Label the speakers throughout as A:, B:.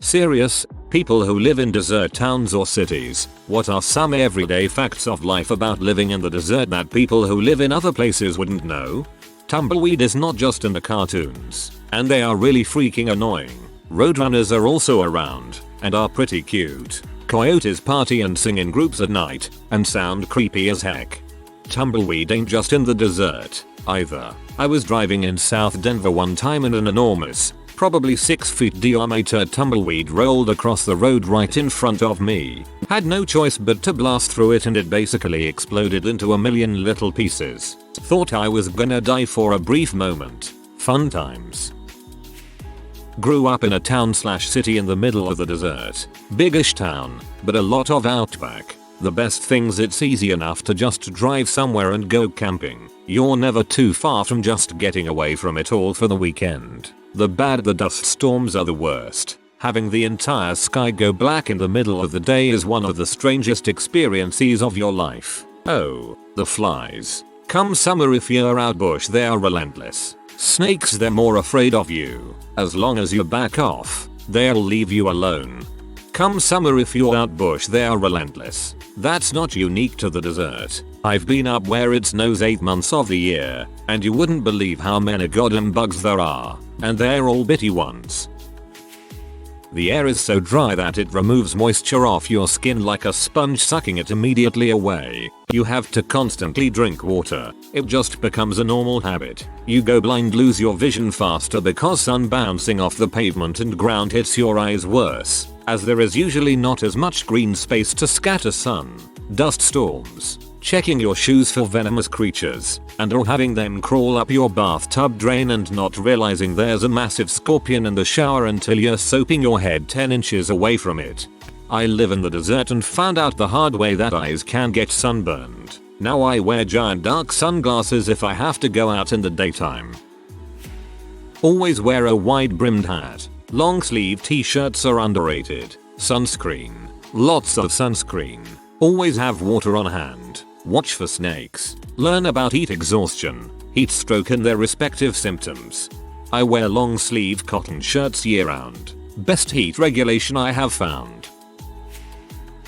A: Serious, people who live in desert towns or cities, what are some everyday facts of life about living in the desert that people who live in other places wouldn't know? Tumbleweed is not just in the cartoons, and they are really freaking annoying. Roadrunners are also around, and are pretty cute. Coyotes party and sing in groups at night, and sound creepy as heck. Tumbleweed ain't just in the desert, either. I was driving in South Denver one time and an enormous, probably 6 feet diameter tumbleweed rolled across the road right in front of me. Had no choice but to blast through it and it basically exploded into a million little pieces. Thought I was gonna die for a brief moment. Fun times. Grew up in a town/city in the middle of the desert. Biggish town, but a lot of outback. The best thing's it's easy enough to just drive somewhere and go camping. You're never too far from just getting away from it all for the weekend. The dust storms are the worst. Having the entire sky go black in the middle of the day is one of the strangest experiences of your life. Oh, the flies. Come summer if you're out bush they are relentless. Snakes they're more afraid of you. As long as you back off, they'll leave you alone. Come summer if you're out bush they are relentless. That's not unique to the desert. I've been up where it snows 8 months of the year, and you wouldn't believe how many goddamn bugs there are, and they're all bitty ones. The air is so dry that it removes moisture off your skin like a sponge, sucking it immediately away. You have to constantly drink water. It just becomes a normal habit. You go blind, lose your vision faster because sun bouncing off the pavement and ground hits your eyes worse, as there is usually not as much green space to scatter sun. Dust storms. Checking your shoes for venomous creatures, and or having them crawl up your bathtub drain and not realizing there's a massive scorpion in the shower until you're soaping your head 10 inches away from it. I live in the desert and found out the hard way that eyes can get sunburned. Now I wear giant dark sunglasses if I have to go out in the daytime. Always wear a wide brimmed hat. Long sleeve t-shirts are underrated. Sunscreen. Lots of sunscreen. Always have water on hand. Watch for snakes. Learn about heat exhaustion, heat stroke and their respective symptoms. I wear long sleeve cotton shirts year round. Best heat regulation I have found.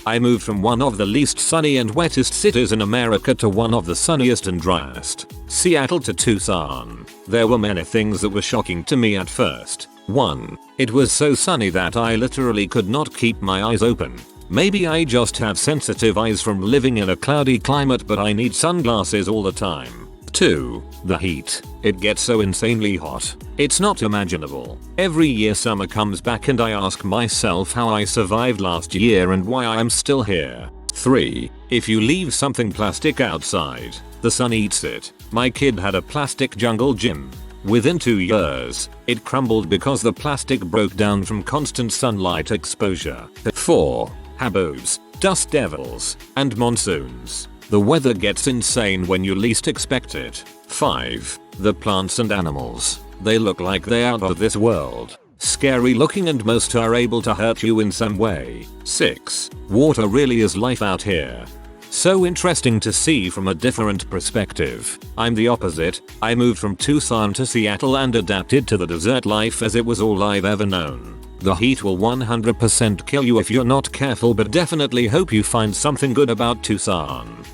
A: I moved from one of the least sunny and wettest cities in America to one of the sunniest and driest. Seattle to Tucson. There were many things that were shocking to me at first. 1. It was so sunny that I literally could not keep my eyes open. Maybe I just have sensitive eyes from living in a cloudy climate, but I need sunglasses all the time. 2. The heat. It gets so insanely hot. It's not imaginable. Every year summer comes back and I ask myself how I survived last year and why I'm still here. 3. If you leave something plastic outside, the sun eats it. My kid had a plastic jungle gym. Within 2 years, it crumbled because the plastic broke down from constant sunlight exposure. 4. Haboos, dust devils, and monsoons. The weather gets insane when you least expect it. 5. The plants and animals. They look like they're out of this world. Scary looking and most are able to hurt you in some way. 6. Water really is life out here. So interesting to see from a different perspective. I'm the opposite. I moved from Tucson to Seattle and adapted to the desert life as it was all I've ever known. The heat will 100% kill you if you're not careful, but definitely hope you find something good about Tucson.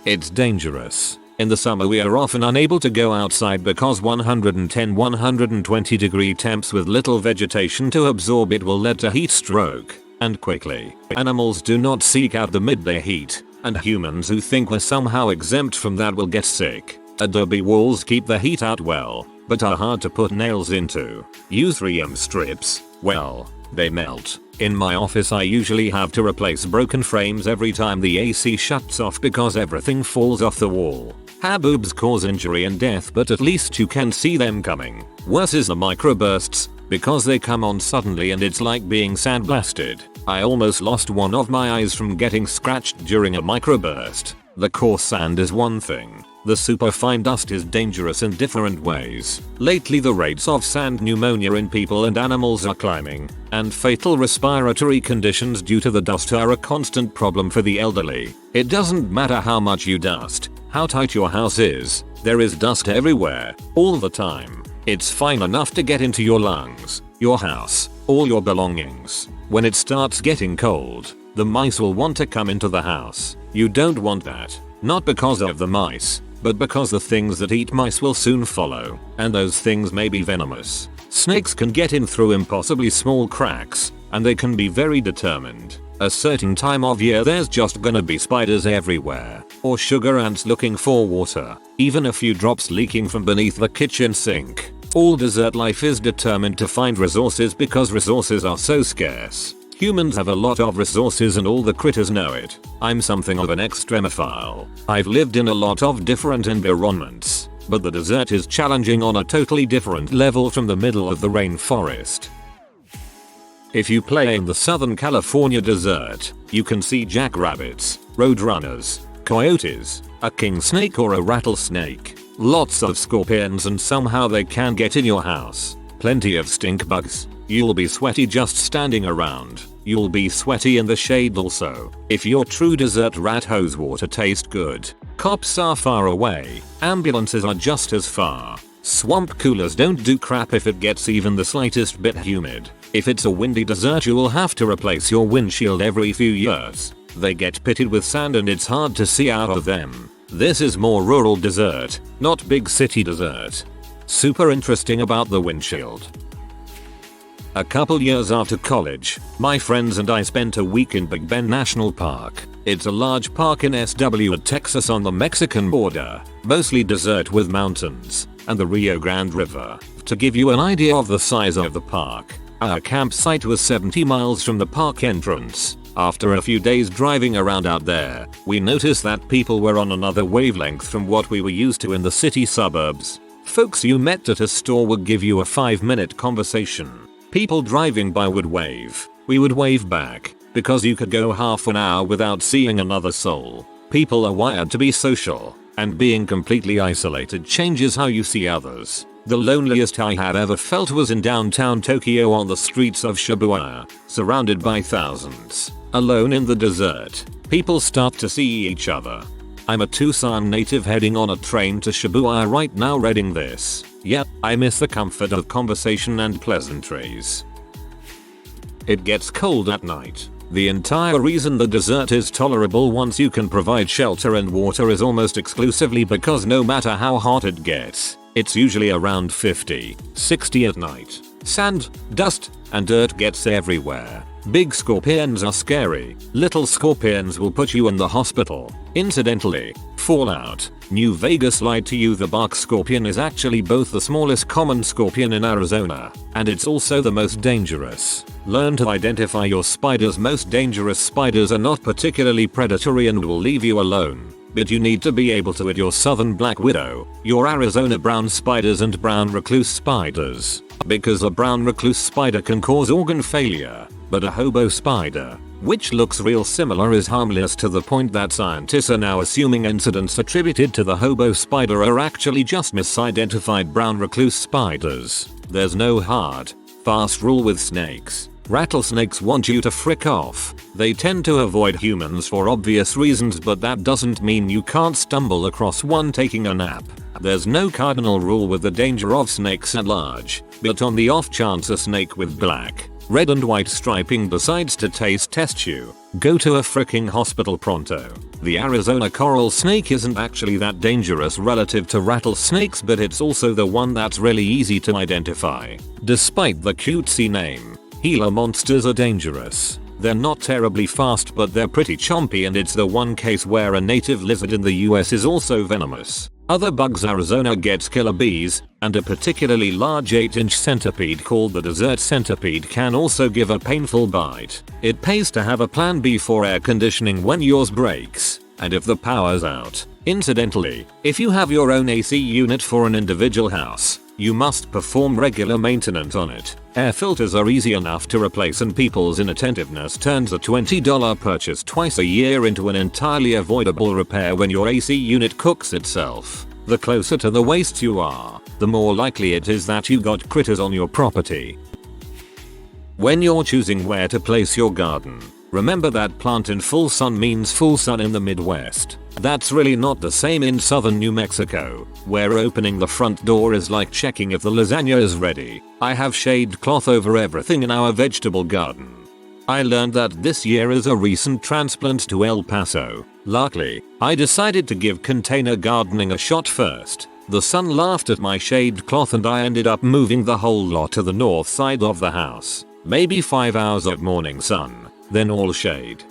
A: It's dangerous. In the summer we are often unable to go outside because 110-120 degree temps with little vegetation to absorb it will lead to heat stroke, and quickly. Animals do not seek out the midday heat, and humans who think we're somehow exempt from that will get sick. Adobe walls keep the heat out well, but are hard to put nails into. Use 3M strips. Well, they melt. In my office I usually have to replace broken frames every time the AC shuts off because everything falls off the wall. Haboobs cause injury and death, but at least you can see them coming. Worse is the microbursts, because they come on suddenly and it's like being sandblasted. I almost lost one of my eyes from getting scratched during a microburst. The coarse sand is one thing. The superfine dust is dangerous in different ways. Lately the rates of sand pneumonia in people and animals are climbing, and fatal respiratory conditions due to the dust are a constant problem for the elderly. It doesn't matter how much you dust, how tight your house is, there is dust everywhere, all the time. It's fine enough to get into your lungs, your house, all your belongings. When it starts getting cold, the mice will want to come into the house. You don't want that. Not because of the mice, but because the things that eat mice will soon follow, and those things may be venomous. Snakes can get in through impossibly small cracks, and they can be very determined. A certain time of year there's just gonna be spiders everywhere, or sugar ants looking for water, even a few drops leaking from beneath the kitchen sink. All desert life is determined to find resources because resources are so scarce. Humans have a lot of resources and all the critters know it. I'm something of an extremophile. I've lived in a lot of different environments, but the desert is challenging on a totally different level from the middle of the rainforest. If you play in the Southern California desert, you can see jackrabbits, roadrunners, coyotes, a king snake or a rattlesnake, lots of scorpions, and somehow they can get in your house. Plenty of stink bugs. You'll be sweaty just standing around. You'll be sweaty in the shade also. If your true desert rat hose water tastes good, cops are far away, ambulances are just as far. Swamp coolers don't do crap if it gets even the slightest bit humid. If it's a windy desert you will have to replace your windshield every few years. They get pitted with sand and it's hard to see out of them. This is more rural desert, not big city desert. Super interesting about the windshield. A couple years after college, my friends and I spent a week in Big Bend National Park. It's a large park in SW at Texas on the Mexican border, mostly desert with mountains, and the Rio Grande River. To give you an idea of the size of the park, our campsite was 70 miles from the park entrance. After a few days driving around out there, we noticed that people were on another wavelength from what we were used to in the city suburbs. Folks you met at a store would give you a 5-minute conversation. People driving by would wave. We would wave back, because you could go half an hour without seeing another soul. People are wired to be social, and being completely isolated changes how you see others. The loneliest I have ever felt was in downtown Tokyo on the streets of Shibuya, surrounded by thousands. Alone in the desert, people start to see each other. I'm a Tucson native heading on a train to Shibuya right now reading this. Yep, I miss the comfort of conversation and pleasantries. It gets cold at night. The entire reason the desert is tolerable once you can provide shelter and water is almost exclusively because no matter how hot it gets, it's usually around 50, 60 at night. Sand, dust, and dirt gets everywhere. Big scorpions are scary. Little scorpions will put you in the hospital. Incidentally, Fallout, New Vegas lied to you. The bark scorpion is actually both the smallest common scorpion in Arizona, and it's also the most dangerous. Learn to identify your spiders. Most dangerous spiders are not particularly predatory and will leave you alone. But you need to be able to eat your southern black widow, your Arizona brown spiders, and brown recluse spiders. Because a brown recluse spider can cause organ failure, but a hobo spider, which looks real similar, is harmless to the point that scientists are now assuming incidents attributed to the hobo spider are actually just misidentified brown recluse spiders. There's no hard, fast rule with snakes. Rattlesnakes want you to frick off. They tend to avoid humans for obvious reasons, but that doesn't mean you can't stumble across one taking a nap. There's no cardinal rule with the danger of snakes at large, but on the off chance a snake with black, red and white striping decides to test you, go to a fricking hospital pronto. The Arizona coral snake isn't actually that dangerous relative to rattlesnakes, but it's also the one that's really easy to identify. Despite the cutesy name, Gila monsters are dangerous. They're not terribly fast, but they're pretty chompy, and it's the one case where a native lizard in the US is also venomous. Other bugs: Arizona gets killer bees, and a particularly large 8-inch centipede called the desert centipede can also give a painful bite. It pays to have a plan B for air conditioning when yours breaks, and if the power's out. Incidentally, if you have your own AC unit for an individual house, you must perform regular maintenance on it. Air filters are easy enough to replace, and people's inattentiveness turns a $20 purchase twice a year into an entirely avoidable repair when your AC unit cooks itself. The closer to the waste you are, the more likely it is that you got critters on your property. When you're choosing where to place your garden, Remember that plant in full sun means full sun in the Midwest. That's really not the same in southern New Mexico, where opening the front door is like checking if the lasagna is ready. I have shade cloth over everything in our vegetable garden. I learned that this year as a recent transplant to El Paso. Luckily, I decided to give container gardening a shot first. The sun laughed at my shade cloth and I ended up moving the whole lot to the north side of the house. Maybe 5 hours of morning sun, then all shade.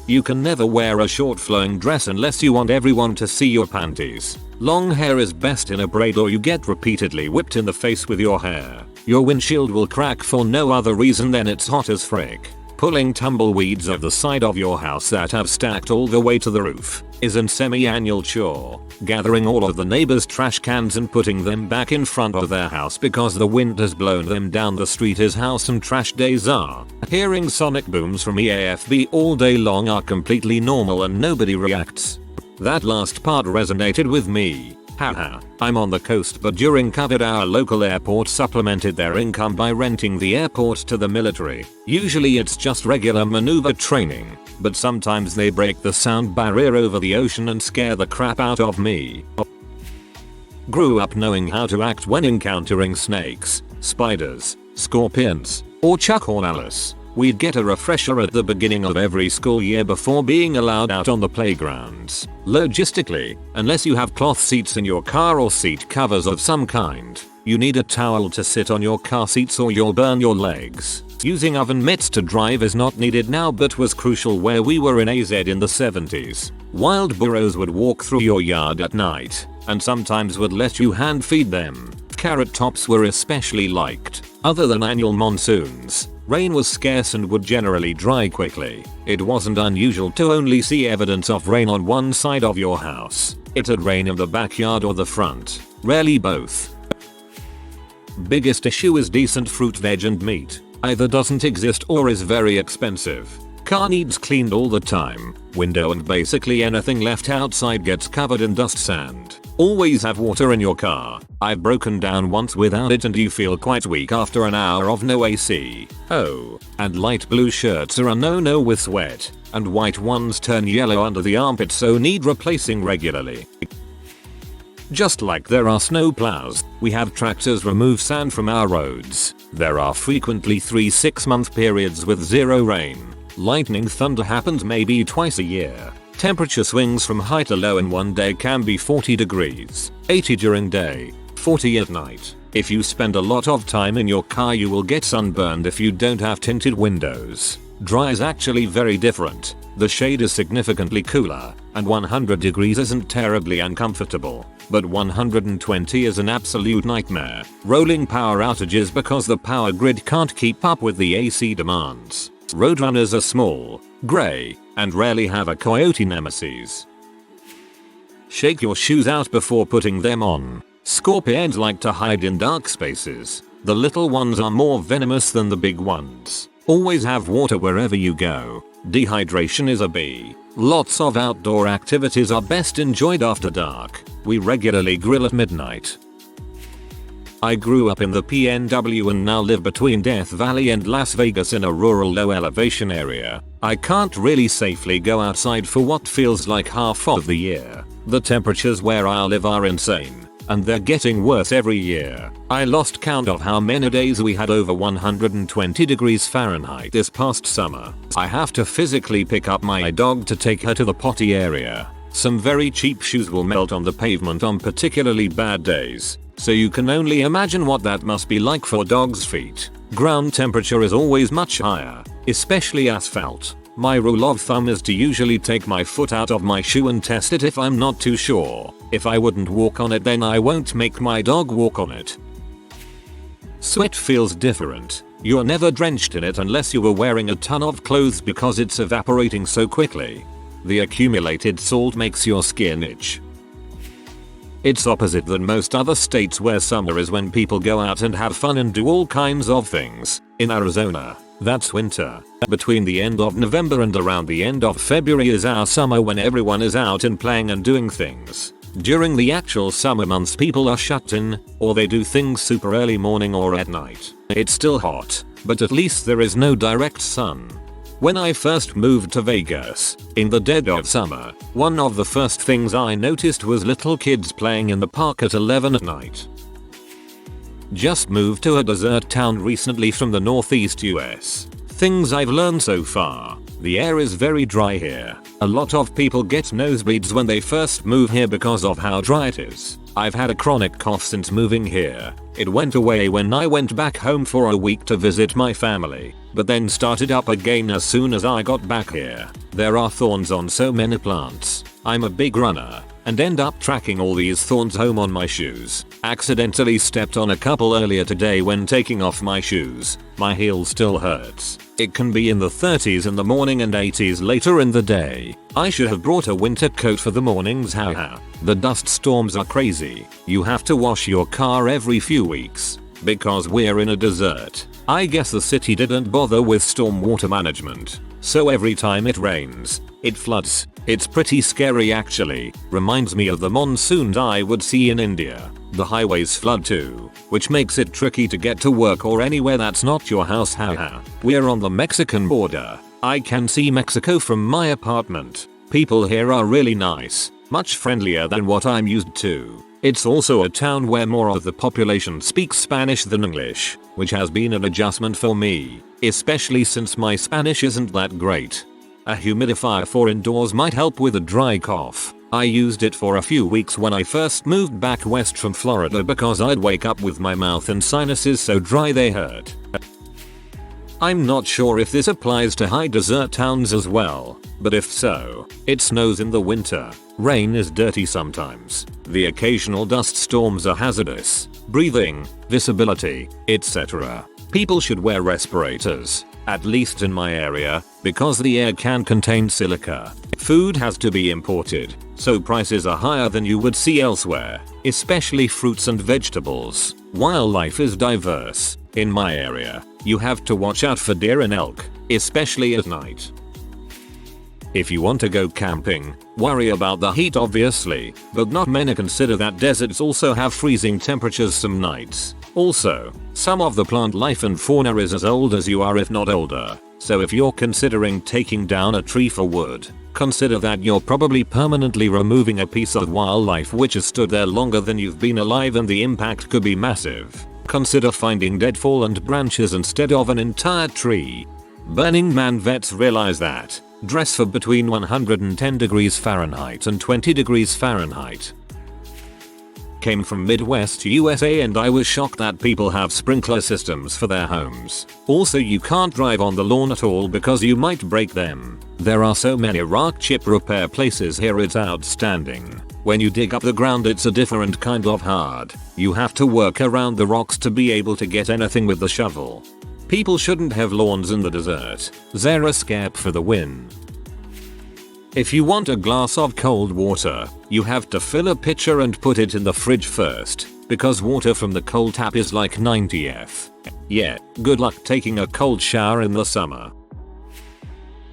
A: You can never wear a short flowing dress unless you want everyone to see your panties. Long hair is best in a braid or you get repeatedly whipped in the face with your hair. Your windshield will crack for no other reason than it's hot as frick. Pulling tumbleweeds off the side of your house that have stacked all the way to the roof is a semi-annual chore. Gathering all of the neighbors' trash cans and putting them back in front of their house because the wind has blown them down the street is how some trash days are. Hearing sonic booms from EAFB all day long are completely normal and nobody reacts. That last part resonated with me. Haha, I'm on the coast but during COVID our local airport supplemented their income by renting the airport to the military. Usually it's just regular maneuver training, but sometimes they break the sound barrier over the ocean and scare the crap out of me. Grew up knowing how to act when encountering snakes, spiders, scorpions, or Chuck Norris. We'd get a refresher at the beginning of every school year before being allowed out on the playgrounds. Logistically, unless you have cloth seats in your car or seat covers of some kind, you need a towel to sit on your car seats or you'll burn your legs. Using oven mitts to drive is not needed now but was crucial where we were in AZ in the 70s. Wild burros would walk through your yard at night, and sometimes would let you hand feed them. Carrot tops were especially liked. Other than annual monsoons, rain was scarce and would generally dry quickly. It wasn't unusual to only see evidence of rain on one side of your house. It'd rain in the backyard or the front, rarely both. Biggest issue is decent fruit, veg and meat. Either doesn't exist or is very expensive. Car needs cleaned all the time. Window and basically anything left outside gets covered in dust sand. Always have water in your car. I've broken down once without it and you feel quite weak after an hour of no AC. Oh, and light blue shirts are a no-no with sweat, and white ones turn yellow under the armpit so need replacing regularly. Just like there are snow plows, we have tractors remove sand from our roads. There are frequently 3 6-month periods with zero rain. Lightning thunder happens maybe twice a year. Temperature swings from high to low in one day can be 40 degrees, 80 during day, 40 at night. If you spend a lot of time in your car you will get sunburned if you don't have tinted windows. Dry is actually very different. The shade is significantly cooler, and 100 degrees isn't terribly uncomfortable, but 120 is an absolute nightmare. Rolling power outages because the power grid can't keep up with the AC demands. Roadrunners are small, grey, and rarely have a coyote nemesis. Shake your shoes out before putting them on. Scorpions like to hide in dark spaces. The little ones are more venomous than the big ones. Always have water wherever you go. Dehydration is a B. Lots of outdoor activities are best enjoyed after dark. We regularly grill at midnight. I grew up in the PNW and now live between Death Valley and Las Vegas in a rural low elevation area. I can't really safely go outside for what feels like half of the year. The temperatures where I live are insane, and they're getting worse every year. I lost count of how many days we had over 120 degrees Fahrenheit this past summer. I have to physically pick up my dog to take her to the potty area. Some very cheap shoes will melt on the pavement on particularly bad days, so you can only imagine what that must be like for dogs' feet. Ground temperature is always much higher, especially asphalt. My rule of thumb is to usually take my foot out of my shoe and test it if I'm not too sure. If I wouldn't walk on it then I won't make my dog walk on it. Sweat feels different. You're never drenched in it unless you were wearing a ton of clothes because it's evaporating so quickly. The accumulated salt makes your skin itch. It's opposite than most other states where summer is when people go out and have fun and do all kinds of things. In Arizona, that's winter. Between the end of November and around the end of February is our summer when everyone is out and playing and doing things. During the actual summer months people are shut in, or they do things super early morning or at night. It's still hot, but at least there is no direct sun. When I first moved to Vegas, in the dead of summer, one of the first things I noticed was little kids playing in the park at 11 at night. Just moved to a desert town recently from the northeast US. Things I've learned so far. The air is very dry here. A lot of people get nosebleeds when they first move here because of how dry it is. I've had a chronic cough since moving here. It went away when I went back home for a week to visit my family, but then started up again as soon as I got back here. There are thorns on so many plants. I'm a big runner and end up tracking all these thorns home on my shoes. Accidentally stepped on a couple earlier today when taking off my shoes. My heel still hurts. It can be in the 30s in the morning and 80s later in the day. I should have brought a winter coat for the mornings, haha. The dust storms are crazy. You have to wash your car every few weeks. Because we're in a desert, I guess the city didn't bother with stormwater management. So every time it rains, it floods. It's pretty scary actually. Reminds me of the monsoons I would see in India. The highways flood too, which makes it tricky to get to work or anywhere that's not your house, haha. We're on the Mexican border. I can see Mexico from my apartment. People here are really nice, much friendlier than what I'm used to. It's also a town where more of the population speaks Spanish than English, which has been an adjustment for me, especially since my Spanish isn't that great. A humidifier for indoors might help with a dry cough. I used it for a few weeks when I first moved back west from Florida because I'd wake up with my mouth and sinuses so dry they hurt. I'm not sure if this applies to high desert towns as well, but if so, it snows in the winter. Rain is dirty sometimes. The occasional dust storms are hazardous. Breathing, visibility, etc. People should wear respirators, at least in my area, because the air can contain silica. Food has to be imported, so prices are higher than you would see elsewhere, especially fruits and vegetables. Wildlife is diverse. In my area, you have to watch out for deer and elk, especially at night. If you want to go camping, worry about the heat obviously, but not many consider that deserts also have freezing temperatures some nights. Also, some of the plant life and fauna is as old as you are if not older, so if you're considering taking down a tree for wood, consider that you're probably permanently removing a piece of wildlife which has stood there longer than you've been alive and the impact could be massive. Consider finding dead fallen branches instead of an entire tree. Burning Man vets realize that. Dress for between 110 degrees Fahrenheit and 20 degrees Fahrenheit. Came from Midwest USA and I was shocked that people have sprinkler systems for their homes. Also, you can't drive on the lawn at all because you might break them. There are so many rock chip repair places here, it's outstanding. When you dig up the ground it's a different kind of hard. You have to work around the rocks to be able to get anything with the shovel. People shouldn't have lawns in the desert. They're a scare for the win. If you want a glass of cold water, you have to fill a pitcher and put it in the fridge first, because water from the cold tap is like 90°F. Yeah, good luck taking a cold shower in the summer.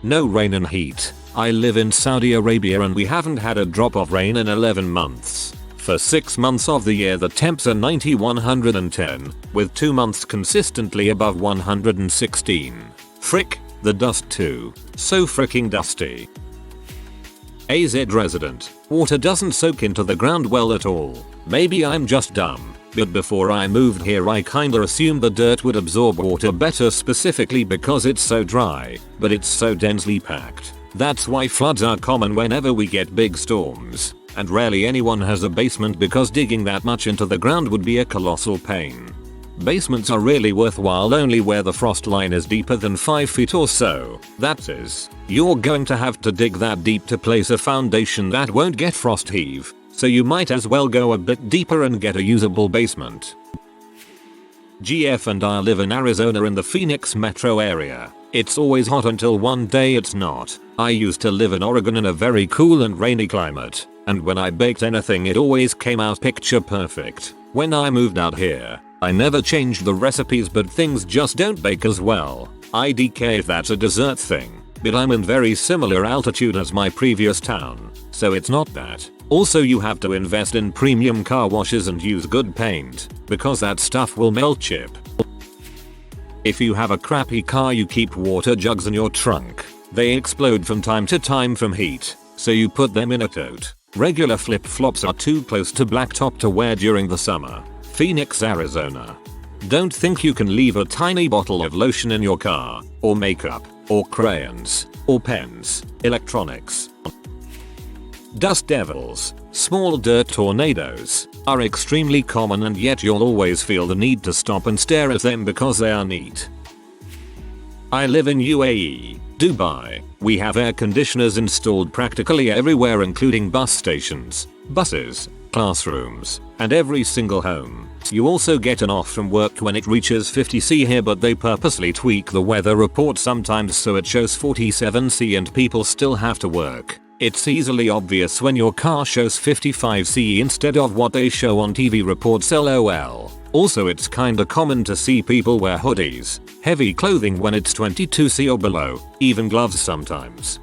A: No rain and heat. I live in Saudi Arabia and we haven't had a drop of rain in 11 months. For 6 months of the year the temps are 90-110, with 2 months consistently above 116. Frick, the dust too. So fricking dusty. AZ resident. Water doesn't soak into the ground well at all. Maybe I'm just dumb, but before I moved here I kinda assumed the dirt would absorb water better specifically because it's so dry, but it's so densely packed. That's why floods are common whenever we get big storms, and rarely anyone has a basement because digging that much into the ground would be a colossal pain. Basements are really worthwhile only where the frost line is deeper than 5 feet or so. That is, you're going to have to dig that deep to place a foundation that won't get frost heave, so you might as well go a bit deeper and get a usable basement. GF and I live in Arizona in the Phoenix metro area. It's always hot until one day it's not. I used to live in Oregon in a very cool and rainy climate, and when I baked anything it always came out picture perfect. When I moved out here, I never changed the recipes but things just don't bake as well. IDK if that's a desert thing, but I'm in very similar altitude as my previous town, so it's not that. Also you have to invest in premium car washes and use good paint, because that stuff will melt chip. If you have a crappy car, you keep water jugs in your trunk. They explode from time to time from heat, so you put them in a tote. Regular flip-flops are too close to blacktop to wear during the summer. Phoenix, Arizona. Don't think you can leave a tiny bottle of lotion in your car, or makeup, or crayons, or pens, electronics. Dust devils, small dirt tornadoes, are extremely common, and yet you'll always feel the need to stop and stare at them because they are neat. I live in UAE, Dubai. We have air conditioners installed practically everywhere, including bus stations, buses, classrooms, and every single home. You also get an off from work when it reaches 50°C here, but they purposely tweak the weather report sometimes so it shows 47°C and people still have to work. It's easily obvious when your car shows 55°C instead of what they show on TV reports, lol. Also, it's kinda common to see people wear hoodies, heavy clothing when it's 22°C or below, even gloves sometimes.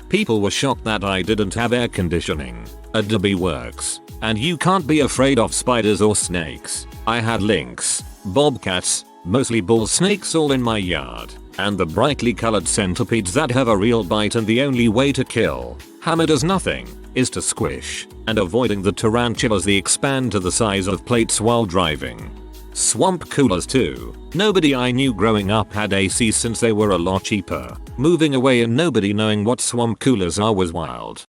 A: People were shocked that I didn't have air conditioning. Adobe works, and you can't be afraid of spiders or snakes. I had lynx, bobcats, mostly bull snakes all in my yard, and the brightly colored centipedes that have a real bite, and the only way to kill hammer does nothing is to squish, and avoiding the tarantulas, they expand to the size of plates while driving. Swamp coolers too. Nobody I knew growing up had AC since they were a lot cheaper. Moving away and nobody knowing what swamp coolers are was wild.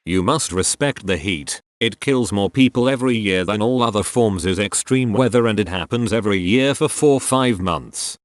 A: You must respect the heat. It kills more people every year than all other forms is extreme weather, and it happens every year for 4-5 months.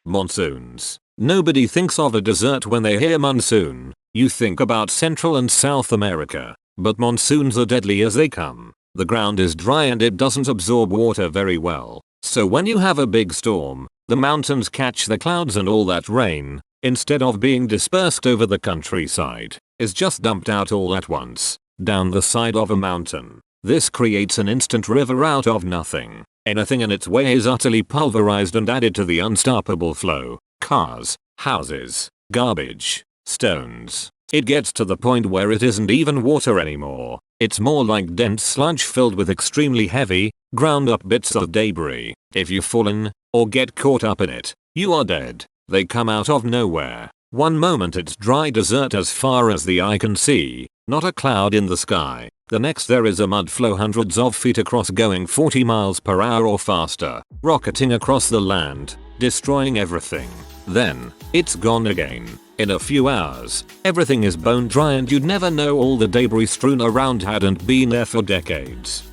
A: Monsoons. Nobody thinks of a desert when they hear monsoon. You think about Central and South America. But monsoons are deadly as they come. The ground is dry and it doesn't absorb water very well. So when you have a big storm, the mountains catch the clouds, and all that rain, instead of being dispersed over the countryside, is just dumped out all at once, down the side of a mountain. This creates an instant river out of nothing. Anything in its way is utterly pulverized and added to the unstoppable flow. Cars, houses, garbage, stones. It gets to the point where it isn't even water anymore. It's more like dense sludge filled with extremely heavy, ground up bits of debris. If you fall in, or get caught up in it, you are dead. They come out of nowhere. One moment it's dry desert as far as the eye can see, not a cloud in the sky. The next there is a mud flow hundreds of feet across going 40 miles per hour or faster, rocketing across the land, destroying everything. Then, it's gone again. In a few hours, everything is bone dry and you'd never know all the debris strewn around hadn't been there for decades.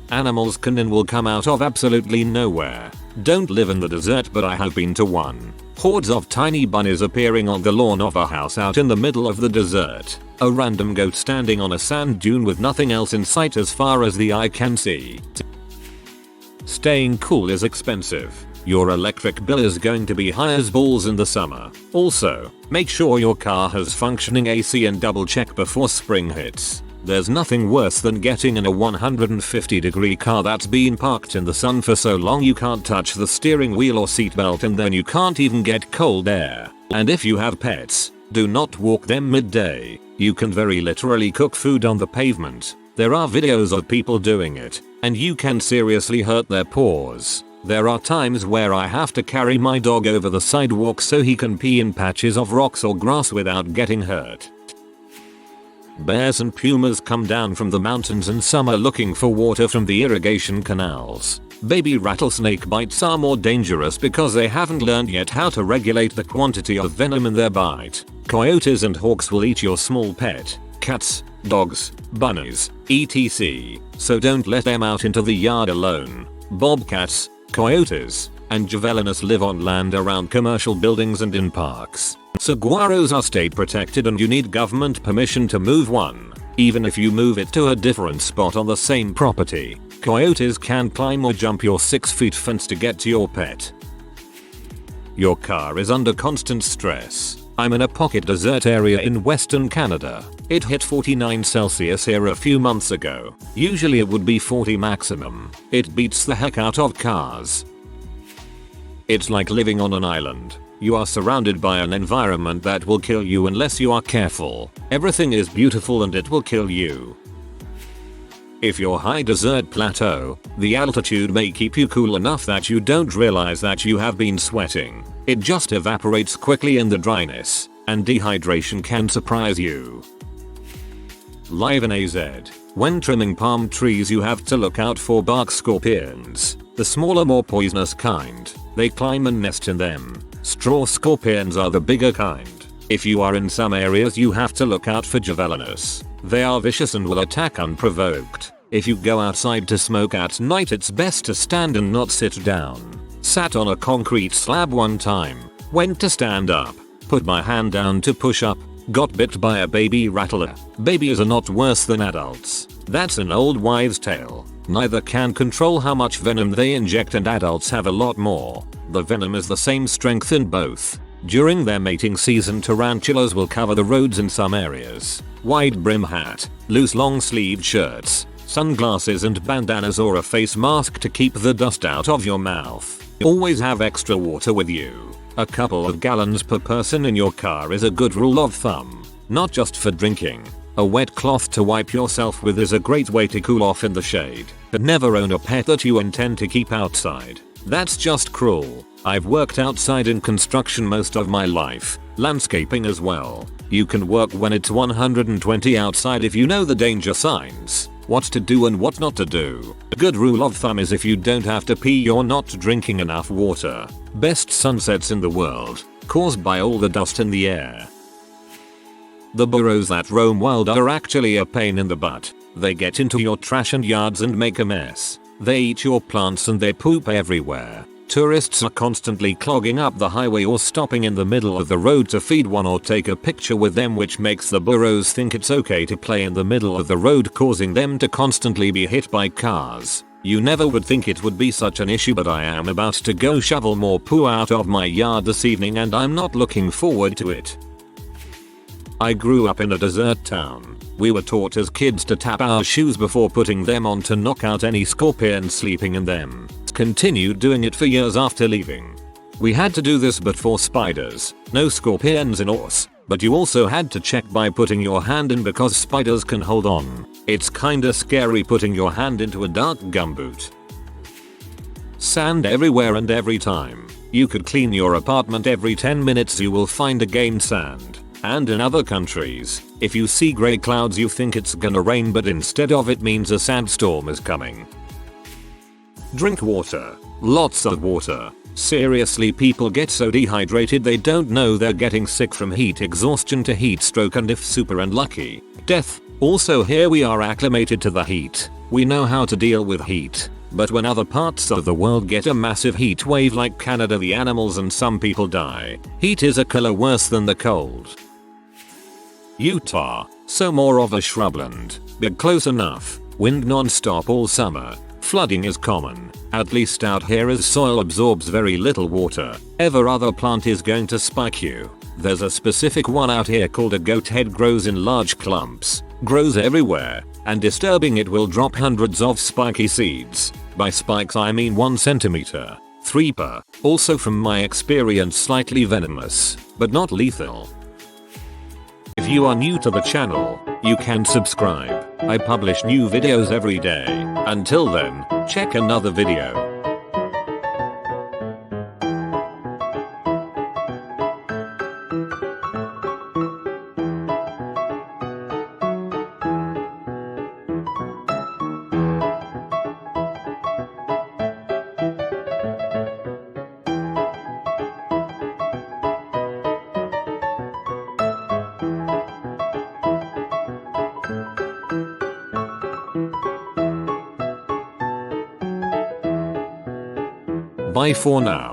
A: Animals can and will come out of absolutely nowhere. Don't live in the desert, but I have been to one. Hordes of tiny bunnies appearing on the lawn of a house out in the middle of the desert. A random goat standing on a sand dune with nothing else in sight as far as the eye can see. Staying cool is expensive. Your electric bill is going to be high as balls in the summer. Also, make sure your car has functioning AC and double check before spring hits. There's nothing worse than getting in a 150-degree car that's been parked in the sun for so long you can't touch the steering wheel or seatbelt, and then you can't even get cold air. And if you have pets, do not walk them midday. You can very literally cook food on the pavement. There are videos of people doing it, and you can seriously hurt their paws. There are times where I have to carry my dog over the sidewalk so he can pee in patches of rocks or grass without getting hurt. Bears and pumas come down from the mountains in summer looking for water from the irrigation canals. Baby rattlesnake bites are more dangerous because they haven't learned yet how to regulate the quantity of venom in their bite. Coyotes and hawks will eat your small pet, cats, dogs, bunnies, etc. So don't let them out into the yard alone. Bobcats, coyotes, and javelinus live on land around commercial buildings and in parks. Saguaros are state protected and you need government permission to move one. Even if you move it to a different spot on the same property, coyotes can climb or jump your 6-foot fence to get to your pet. Your car is under constant stress. I'm in a pocket desert area in Western Canada. It hit 49 Celsius here a few months ago. Usually it would be 40 maximum. It beats the heck out of cars. It's like living on an island. You are surrounded by an environment that will kill you unless you are careful. Everything is beautiful and it will kill you. If you're high desert plateau, the altitude may keep you cool enough that you don't realize that you have been sweating. It just evaporates quickly in the dryness, and dehydration can surprise you. Live in AZ. When trimming palm trees you have to look out for bark scorpions. The smaller, more poisonous kind. They climb and nest in them. Straw scorpions are the bigger kind. If you are in some areas you have to look out for javelinus. They are vicious and will attack unprovoked. If you go outside to smoke at night it's best to stand and not sit down. Sat on a concrete slab one time. Went to stand up. Put my hand down to push up. Got bit by a baby rattler. Babies are not worse than adults. That's an old wives' tale. Neither can control how much venom they inject and adults have a lot more. The venom is the same strength in both. During their mating season tarantulas will cover the roads in some areas. Wide brim hat, loose long sleeved shirts, sunglasses and bandanas or a face mask to keep the dust out of your mouth. Always have extra water with you. A couple of gallons per person in your car is a good rule of thumb. Not just for drinking. A wet cloth to wipe yourself with is a great way to cool off in the shade. But never own a pet that you intend to keep outside. That's just cruel. I've worked outside in construction most of my life. Landscaping as well. You can work when it's 120 outside if you know the danger signs. What to do and what not to do. A good rule of thumb is if you don't have to pee you're not drinking enough water. Best sunsets in the world, caused by all the dust in the air. The burrows that roam wild are actually a pain in the butt. They get into your trash and yards and make a mess. They eat your plants and they poop everywhere. Tourists are constantly clogging up the highway or stopping in the middle of the road to feed one or take a picture with them, which makes the burrows think it's okay to play in the middle of the road, causing them to constantly be hit by cars. You never would think it would be such an issue, but I am about to go shovel more poo out of my yard this evening and I'm not looking forward to it. I grew up in a desert town. We were taught as kids to tap our shoes before putting them on to knock out any scorpions sleeping in them. Continued doing it for years after leaving. We had to do this but for spiders. No scorpions in ours, but you also had to check by putting your hand in because spiders can hold on. It's kinda scary putting your hand into a dark gumboot. Sand everywhere and every time. You could clean your apartment every 10 minutes you will find again sand. And in other countries, if you see grey clouds you think it's gonna rain, but instead of it means a sandstorm is coming. Drink water. Lots of water. Seriously, people get so dehydrated they don't know they're getting sick from heat exhaustion to heat stroke, and if super unlucky, death. Also, here we are acclimated to the heat. We know how to deal with heat. But when other parts of the world get a massive heat wave like Canada, the animals and some people die. Heat is a killer worse than the cold. Utah. So more of a shrubland. But close enough. Wind non-stop all summer. Flooding is common, at least out here, as soil absorbs very little water. Every other plant is going to spike you. There's a specific one out here called a goat head, grows in large clumps, grows everywhere, and disturbing it will drop hundreds of spiky seeds. By spikes I mean 1 centimeter, 3 per. Also from my experience slightly venomous, but not lethal. If you are new to the channel, you can subscribe. I publish new videos every day. Until then, check another video. Bye for now.